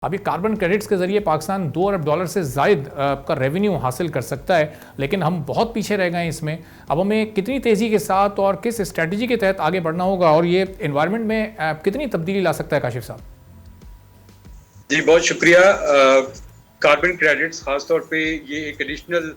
ابھی carbon credits کے ذریعے پاکستان $2 ارب سے زائد کا ریونیو حاصل کر سکتا ہے، لیکن ہم بہت پیچھے رہ گئے ہیں اس میں. اب ہمیں کتنی تیزی کے ساتھ اور کس اسٹریٹجی کے تحت آگے بڑھنا ہوگا اور یہ انوائرمنٹ میں کتنی تبدیلی لا سکتا ہے کاشف صاحب؟ جی بہت شکریہ. کاربن کریڈٹس خاص طور پہ یہ ایک additional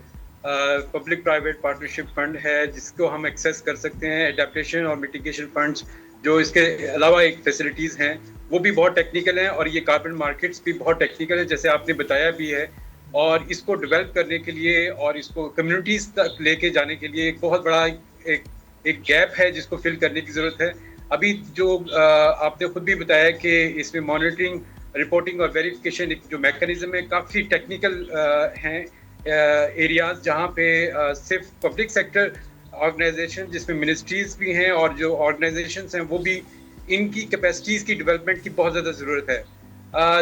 public private partnership fund ہے جس کو ہم ایکسیس کر سکتے ہیں. ایڈیپٹیشن اور میٹیگیشن فنڈز جو اس کے علاوہ ایک فیسلٹیز ہیں وہ بھی بہت ٹیکنیکل ہیں، اور یہ کاربن مارکیٹس بھی بہت ٹیکنیکل ہیں جیسے آپ نے بتایا بھی ہے. اور اس کو ڈیولپ کرنے کے لیے اور اس کو کمیونٹیز تک لے کے جانے کے لیے ایک بہت بڑا ایک گیپ ہے جس کو فل کرنے کی ضرورت ہے. ابھی جو آپ نے خود بھی بتایا کہ اس میں مانیٹرنگ، رپورٹنگ اور ویریفیکیشن جو میکانزم ہے کافی ٹیکنیکل ہیں ایریاز جہاں پہ صرف پبلک سیکٹر آرگنائزیشن جس میں منسٹریز بھی ہیں اور جو آرگنائزیشنز ہیں وہ بھی ان کی کیپیسٹیز کی ڈیولپمنٹ کی بہت زیادہ ضرورت ہے.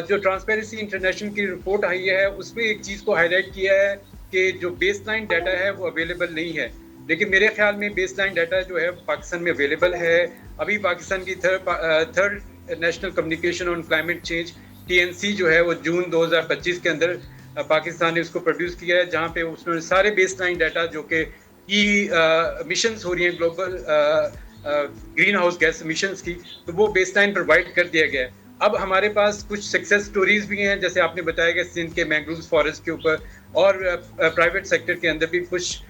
جو ٹرانسپیرنسی انٹرنیشنل کی رپورٹ آئی ہے اس میں ایک چیز کو ہائی لائٹ کیا ہے کہ جو بیس لائن ڈیٹا ہے وہ اویلیبل نہیں ہے، لیکن میرے خیال میں بیس لائن ڈیٹا جو ہے پاکستان میں اویلیبل ہے. ابھی پاکستان کی third national communication on climate change TNC جو ہے وہ جون 2025 کے اندر پاکستان نے اس کو پروڈیوس کیا ہے، جہاں پہ اس میں سارے بیس لائن ڈیٹا جو کہ ایمیشنز ہو رہی ہیں global greenhouse gas emissions کی، تو وہ بیس لائن پرووائڈ کر دیا گیا ہے. اب ہمارے پاس کچھ سکسیس سٹوریز بھی ہیں جیسے آپ نے بتایا کہ سندھ کے مینگرووز فارسٹ کے اوپر اور پرائیویٹ سیکٹر کے اندر بھی کچھ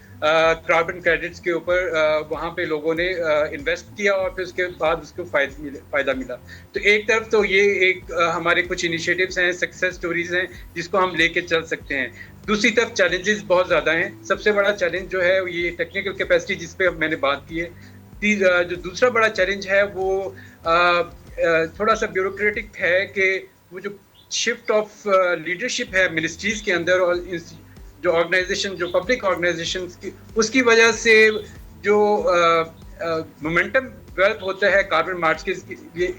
کاربن کریڈٹس کے اوپر وہاں پہ لوگوں نے انویسٹ کیا اور پھر اس کے بعد اس کو فائدہ ملا. تو ایک طرف تو یہ ایک ہمارے کچھ انیشیٹوز ہیں، سکسیس سٹوریز ہیں جس کو ہم لے کے چل سکتے ہیں. دوسری طرف چیلنجز بہت زیادہ ہیں. سب سے بڑا چیلنج جو ہے یہ ٹیکنیکل کیپیسٹی جس پہ میں نے بات کی ہے. جو دوسرا بڑا چیلنج ہے وہ تھوڑا سا بیوروکریٹک ہے کہ وہ جو شفٹ آف لیڈرشپ ہے منسٹریز کے اندر اور جو آرگنائزیشن جو پبلک آرگنائزیشن اس کی وجہ سے جو مومنٹم ڈیولپ ہوتا ہے کاربن مارکیٹس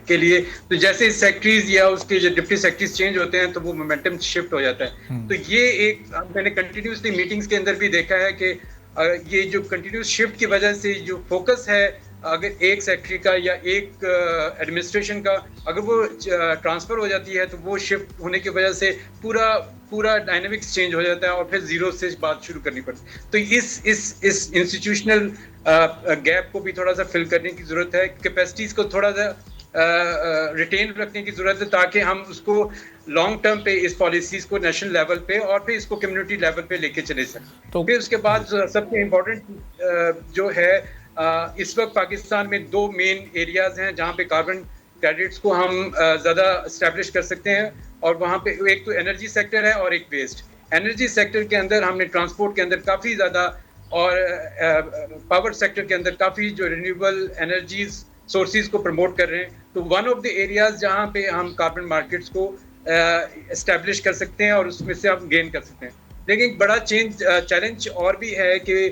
کے لیے، تو جیسے سیکٹریز یا اس کے جو ڈپٹی سیکٹریز چینج ہوتے ہیں تو وہ مومنٹم شفٹ ہو جاتا ہے. تو یہ ایک میں نے کنٹینیوسلی میٹنگز کے اندر بھی دیکھا ہے کہ یہ جو کنٹینیوس شفٹ کی وجہ سے جو فوکس ہے اگر ایک سیکٹری کا یا ایک ایڈمنسٹریشن کا اگر وہ ٹرانسفر ہو جاتی ہے تو وہ شفٹ ہونے کی وجہ سے پورا ڈائنامکس چینج ہو جاتا ہے اور پھر زیرو سے بات شروع کرنی پڑتی ہے. تو اس انسٹیٹیوشنل گیپ کو بھی تھوڑا سا فل کرنے کی ضرورت ہے. کیپیسٹیز کو تھوڑا سا ریٹین رکھنے کی ضرورت ہے تاکہ ہم اس کو لانگ ٹرم پہ اس پالیسیز کو نیشنل لیول پہ اور پھر اس کو کمیونٹی لیول پہ لے کے چلے سکیں. تو پھر اس کے بعد سب سے امپورٹنٹ جو ہے اس وقت پاکستان میں 2 مین ایریاز ہیں جہاں پہ کاربن کریڈٹس کو ہم زیادہ اسٹیبلش کر سکتے ہیں، اور وہاں پہ ایک تو انرجی سیکٹر ہے اور ایک ویسٹ. انرجی سیکٹر کے اندر ہم نے ٹرانسپورٹ کے اندر کافی زیادہ اور پاور سیکٹر کے اندر کافی جو رینیویبل انرجیز سورسز کو پروموٹ کر رہے ہیں. تو ون آف دی ایریاز جہاں پہ ہم کاربن مارکیٹس کو اسٹیبلش کر سکتے ہیں اور اس میں سے ہم گین کر سکتے ہیں. لیکن ایک بڑا چیلنج اور بھی ہے کہ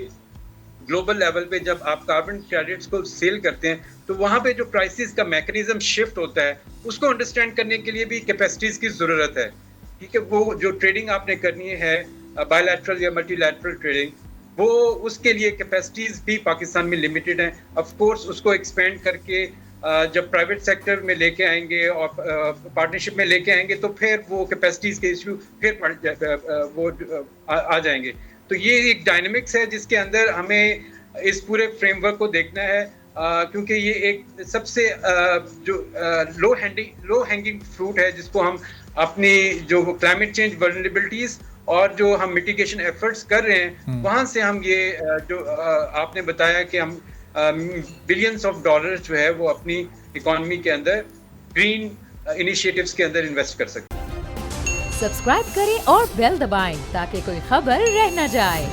گلوبل لیول پہ جب آپ کاربن کریڈٹس کو سیل کرتے ہیں تو وہاں پہ جو پرائسز کا میکانزم شفٹ ہوتا ہے اس کو انڈرسٹینڈ کرنے کے لیے بھی کیپیسٹیز کی ضرورت ہے. ٹھیک ہے، وہ جو ٹریڈنگ آپ نے کرنی ہے بائی لیٹرل یا ملٹی لیٹرل ٹریڈنگ، وہ اس کے لیے کیپیسٹیز بھی پاکستان میں لمیٹڈ ہیں. آف کورس اس کو ایکسپینڈ کر کے جب پرائیویٹ سیکٹر میں لے کے آئیں گے اور پارٹنرشپ میں لے کے آئیں گے تو پھر وہ کیپیسٹیز کے ایشو پھر وہ آ جائیں گے. تو یہ ایک ڈائنامکس ہے جس کے اندر ہمیں اس پورے فریم ورک کو دیکھنا ہے، کیونکہ یہ ایک سب سے جو لو ہینگنگ فروٹ ہے جس کو ہم اپنی جو کلائمیٹ چینج ولنریبلٹیز اور جو ہم میٹیگیشن ایفرٹس کر رہے ہیں وہاں سے ہم یہ جو آپ نے بتایا کہ ہم بلینس آف ڈالرز جو ہے وہ اپنی اکانومی کے اندر گرین انیشیٹوز کے اندر انویسٹ کر سکتے ہیں. سبسکرائب کریں اور بیل دبائیں تاکہ کوئی خبر رہ نہ جائے.